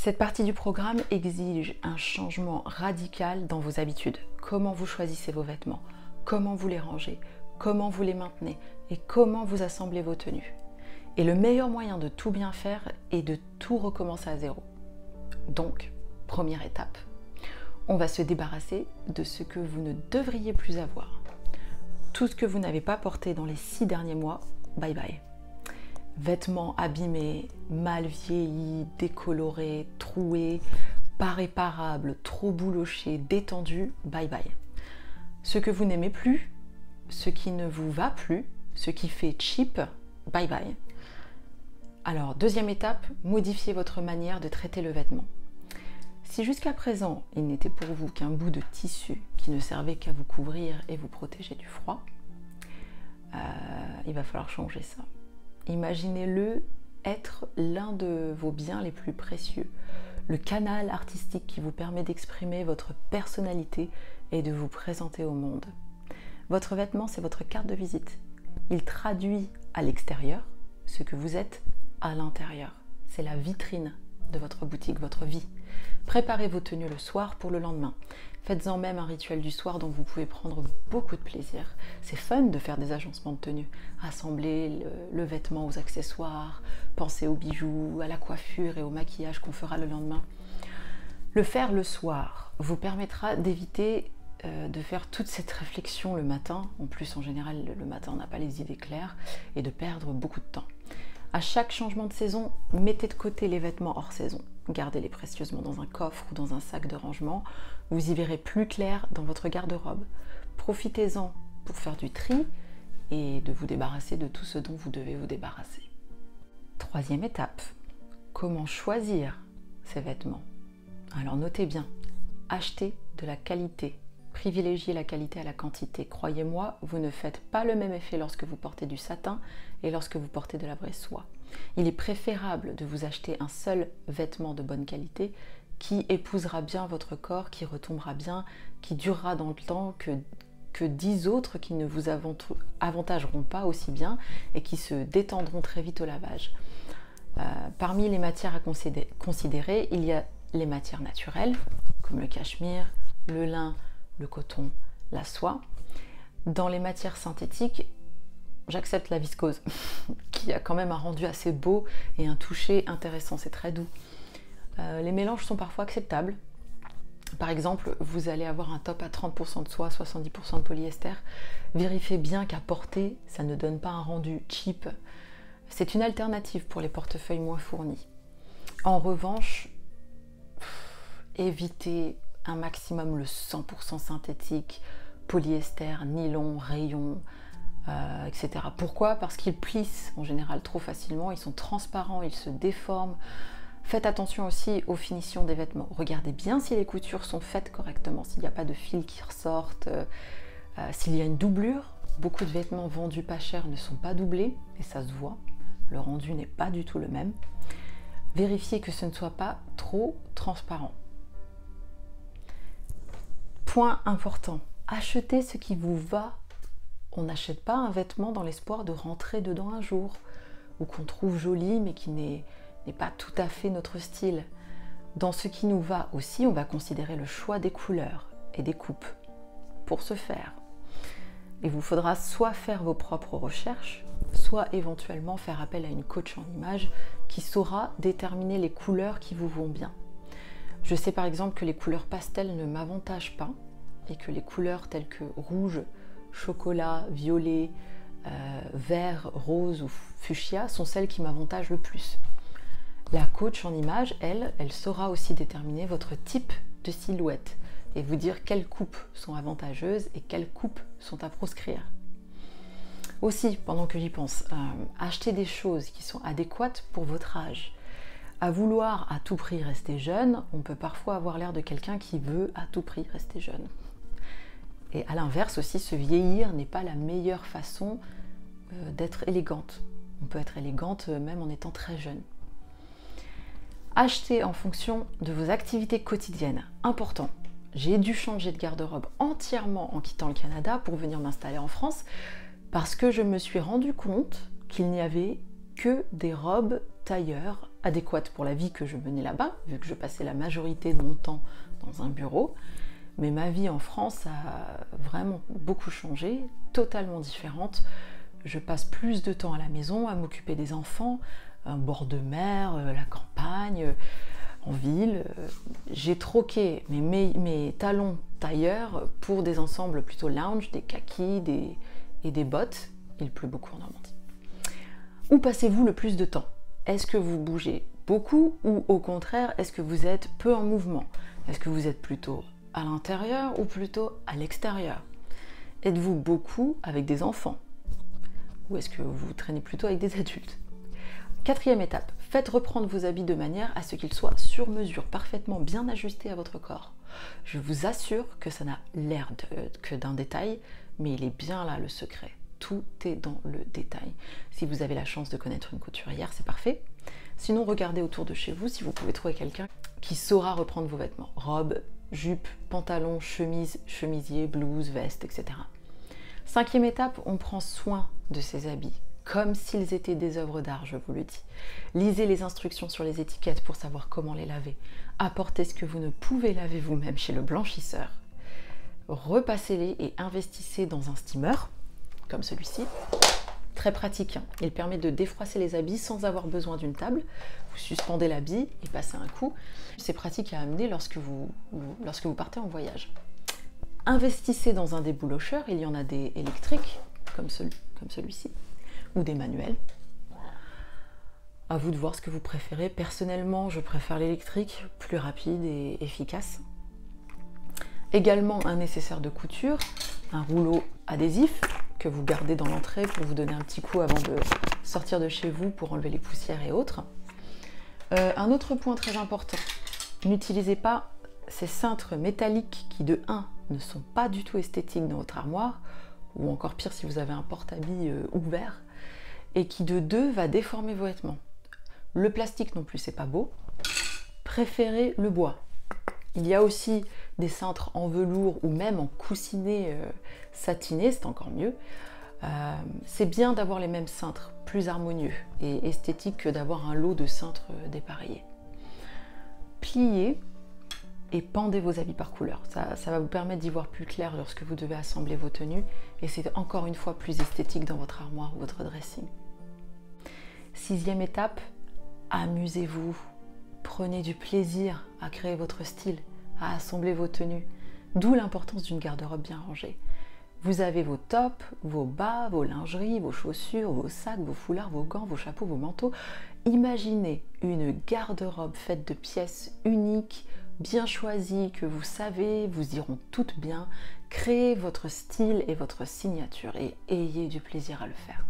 Cette partie du programme exige un changement radical dans vos habitudes. Comment vous choisissez vos vêtements, comment vous les rangez, comment vous les maintenez et comment vous assemblez vos tenues. Et le meilleur moyen de tout bien faire est de tout recommencer à zéro. Donc, première étape, on va se débarrasser de ce que vous ne devriez plus avoir. Tout ce que vous n'avez pas porté dans les 6 derniers mois, bye bye. Vêtements abîmés, mal vieillis, décolorés, troués, pas réparables, trop boulochés, détendus, bye bye. Ce que vous n'aimez plus, ce qui ne vous va plus, ce qui fait cheap, bye bye. Alors, deuxième étape, modifiez votre manière de traiter le vêtement. Si jusqu'à présent, il n'était pour vous qu'un bout de tissu qui ne servait qu'à vous couvrir et vous protéger du froid, il va falloir changer ça. Imaginez-le être l'un de vos biens les plus précieux, le canal artistique qui vous permet d'exprimer votre personnalité et de vous présenter au monde. Votre vêtement, c'est votre carte de visite. Il traduit à l'extérieur ce que vous êtes à l'intérieur. C'est la vitrine de votre boutique, votre vie. Préparez vos tenues le soir pour le lendemain. Faites-en même un rituel du soir dont vous pouvez prendre beaucoup de plaisir. C'est fun de faire des agencements de tenues. Assembler le vêtement aux accessoires, penser aux bijoux, à la coiffure et au maquillage qu'on fera le lendemain. Le faire le soir vous permettra d'éviter de faire toute cette réflexion le matin. En plus, en général, le matin, on n'a pas les idées claires et de perdre beaucoup de temps. À chaque changement de saison, mettez de côté les vêtements hors saison. Gardez-les précieusement dans un coffre ou dans un sac de rangement. Vous y verrez plus clair dans votre garde-robe. Profitez-en pour faire du tri et de vous débarrasser de tout ce dont vous devez vous débarrasser. Troisième étape, comment choisir ces vêtements? Alors notez bien, achetez de la qualité. Privilégiez la qualité à la quantité. Croyez-moi, vous ne faites pas le même effet lorsque vous portez du satin et lorsque vous portez de la vraie soie. Il est préférable de vous acheter un seul vêtement de bonne qualité qui épousera bien votre corps, qui retombera bien, qui durera dans le temps que 10 autres qui ne vous avantageront pas aussi bien et qui se détendront très vite au lavage. Parmi les matières à considérer, il y a les matières naturelles, comme le cachemire, le lin, le coton, la soie. Dans les matières synthétiques, j'accepte la viscose, qui a quand même un rendu assez beau et un toucher intéressant, c'est très doux. Les mélanges sont parfois acceptables. Par exemple, vous allez avoir un top à 30% de soie, 70% de polyester. Vérifiez bien qu'à porter, ça ne donne pas un rendu cheap. C'est une alternative pour les portefeuilles moins fournis. En revanche, évitez un maximum le 100% synthétique, polyester, nylon, rayon, etc. Pourquoi? Parce qu'ils plissent en général trop facilement, ils sont transparents, ils se déforment. Faites attention aussi aux finitions des vêtements. Regardez bien si les coutures sont faites correctement, s'il n'y a pas de fils qui ressortent, s'il y a une doublure. Beaucoup de vêtements vendus pas cher ne sont pas doublés et ça se voit. Le rendu n'est pas du tout le même. Vérifiez que ce ne soit pas trop transparent. Point important, achetez ce qui vous va. On n'achète pas un vêtement dans l'espoir de rentrer dedans un jour, ou qu'on trouve joli mais qui n'est pas tout à fait notre style. Dans ce qui nous va aussi, on va considérer le choix des couleurs et des coupes. Pour ce faire, il vous faudra soit faire vos propres recherches, soit éventuellement faire appel à une coach en images qui saura déterminer les couleurs qui vous vont bien. Je sais par exemple que les couleurs pastel ne m'avantagent pas et que les couleurs telles que rouge, chocolat, violet, vert, rose ou fuchsia sont celles qui m'avantagent le plus. La coach en image, elle saura aussi déterminer votre type de silhouette et vous dire quelles coupes sont avantageuses et quelles coupes sont à proscrire. Aussi, pendant que j'y pense, achetez des choses qui sont adéquates pour votre âge. À vouloir à tout prix rester jeune, on peut parfois avoir l'air de quelqu'un qui veut à tout prix rester jeune. Et à l'inverse aussi, se vieillir n'est pas la meilleure façon d'être élégante. On peut être élégante même en étant très jeune. Achetez en fonction de vos activités quotidiennes. Important, j'ai dû changer de garde-robe entièrement en quittant le Canada pour venir m'installer en France parce que je me suis rendu compte qu'il n'y avait que des robes tailleur adéquates pour la vie que je menais là-bas, vu que je passais la majorité de mon temps dans un bureau. Mais ma vie en France a vraiment beaucoup changé, totalement différente. Je passe plus de temps à la maison, à m'occuper des enfants, un bord de mer, la campagne, en ville. J'ai troqué mes talons tailleurs pour des ensembles plutôt lounge, des kakis et des bottes. Il pleut beaucoup en Normandie. Où passez-vous le plus de temps? Est-ce que vous bougez beaucoup ou au contraire, est-ce que vous êtes peu en mouvement? Est-ce que vous êtes plutôt à l'intérieur ou plutôt à l'extérieur? Êtes-vous beaucoup avec des enfants? Ou est-ce que vous traînez plutôt avec des adultes? 4e étape, faites reprendre vos habits de manière à ce qu'ils soient sur mesure, parfaitement bien ajustés à votre corps. Je vous assure que ça n'a l'air que d'un détail, mais il est bien là le secret. Tout est dans le détail. Si vous avez la chance de connaître une couturière, c'est parfait. Sinon, regardez autour de chez vous si vous pouvez trouver quelqu'un qui saura reprendre vos vêtements. Robes, jupes, pantalons, chemises, chemisiers, blouses, vestes, etc. 5e étape, on prend soin de ces habits, comme s'ils étaient des œuvres d'art, je vous le dis. Lisez les instructions sur les étiquettes pour savoir comment les laver. Apportez ce que vous ne pouvez laver vous-même chez le blanchisseur. Repassez-les et investissez dans un steamer, comme celui-ci. Très pratique, hein. Il permet de défroisser les habits sans avoir besoin d'une table. Vous suspendez l'habit et passez un coup. C'est pratique à amener lorsque vous partez en voyage. Investissez dans un déboulocheur, il y en a des électriques, comme celui-ci, ou des manuels. À vous de voir ce que vous préférez. Personnellement, je préfère l'électrique, plus rapide et efficace. Également un nécessaire de couture, un rouleau adhésif que vous gardez dans l'entrée pour vous donner un petit coup avant de sortir de chez vous pour enlever les poussières et autres. Un autre point très important, n'utilisez pas ces cintres métalliques qui de 1 ne sont pas du tout esthétiques dans votre armoire, ou encore pire si vous avez un porte-habits ouvert, et qui de 2 va déformer vos vêtements. Le plastique non plus, c'est pas beau. Préférez le bois. Il y a aussi des cintres en velours ou même en coussinet satiné, c'est encore mieux. C'est bien d'avoir les mêmes cintres, plus harmonieux et esthétiques que d'avoir un lot de cintres dépareillés. Pliez et pendez vos habits par couleur. Ça va vous permettre d'y voir plus clair lorsque vous devez assembler vos tenues et c'est encore une fois plus esthétique dans votre armoire ou votre dressing. 6e étape, amusez-vous. Prenez du plaisir à créer votre style, à assembler vos tenues, d'où l'importance d'une garde-robe bien rangée. Vous avez vos tops, vos bas, vos lingeries, vos chaussures, vos sacs, vos foulards, vos gants, vos chapeaux, vos manteaux. Imaginez une garde-robe faite de pièces uniques, bien choisies, que vous savez, vous iront toutes bien. Créez votre style et votre signature et ayez du plaisir à le faire.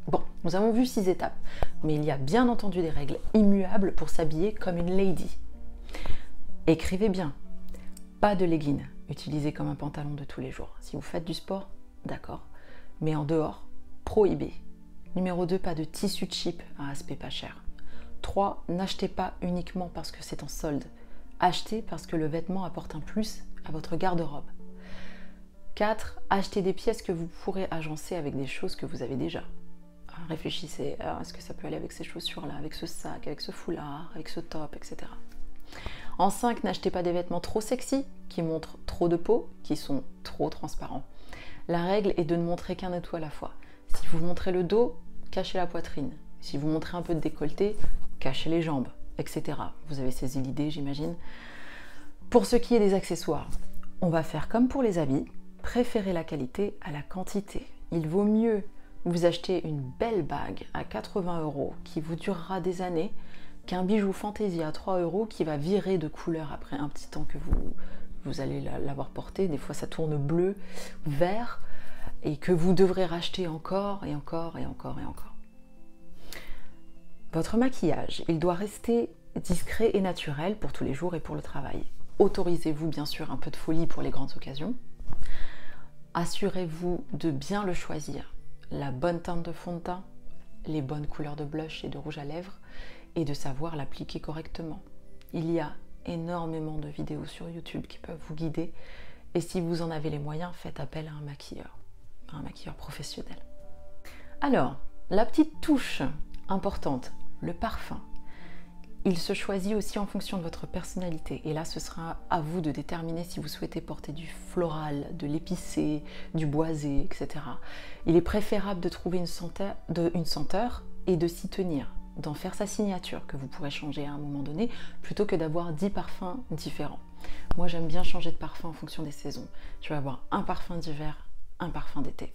Bon, nous avons vu 6 étapes, mais il y a bien entendu des règles immuables pour s'habiller comme une lady. Écrivez bien, pas de leggings, utilisés comme un pantalon de tous les jours. Si vous faites du sport, d'accord, mais en dehors, prohibé. Numéro 2, pas de tissu cheap à aspect pas cher. 3, n'achetez pas uniquement parce que c'est en solde. Achetez parce que le vêtement apporte un plus à votre garde-robe. 4, achetez des pièces que vous pourrez agencer avec des choses que vous avez déjà. Réfléchissez, est-ce que ça peut aller avec ces chaussures-là, avec ce sac, avec ce foulard, avec ce top, etc. En 5, n'achetez pas des vêtements trop sexy, qui montrent trop de peau, qui sont trop transparents. La règle est de ne montrer qu'un atout à la fois. Si vous montrez le dos, cachez la poitrine. Si vous montrez un peu de décolleté, cachez les jambes, etc. Vous avez saisi l'idée, j'imagine. Pour ce qui est des accessoires, on va faire comme pour les habits, préférez la qualité à la quantité. Il vaut mieux vous acheter une belle bague à 80 € qui vous durera des années qu'un bijou fantaisie à 3 € qui va virer de couleur après un petit temps que vous allez l'avoir porté. Des fois ça tourne bleu, vert et que vous devrez racheter encore et encore et encore et encore. Votre maquillage, il doit rester discret et naturel pour tous les jours et pour le travail. Autorisez-vous bien sûr un peu de folie pour les grandes occasions. Assurez-vous de bien le choisir. La bonne teinte de fond de teint, les bonnes couleurs de blush et de rouge à lèvres, et de savoir l'appliquer correctement. Il y a énormément de vidéos sur YouTube qui peuvent vous guider, et si vous en avez les moyens, faites appel à un maquilleur professionnel. Alors, la petite touche importante, le parfum. Il se choisit aussi en fonction de votre personnalité. Et là, ce sera à vous de déterminer si vous souhaitez porter du floral, de l'épicé, du boisé, etc. Il est préférable de trouver une senteur et de s'y tenir, d'en faire sa signature que vous pourrez changer à un moment donné, plutôt que d'avoir 10 parfums différents. Moi, j'aime bien changer de parfum en fonction des saisons. Je vais avoir un parfum d'hiver, un parfum d'été.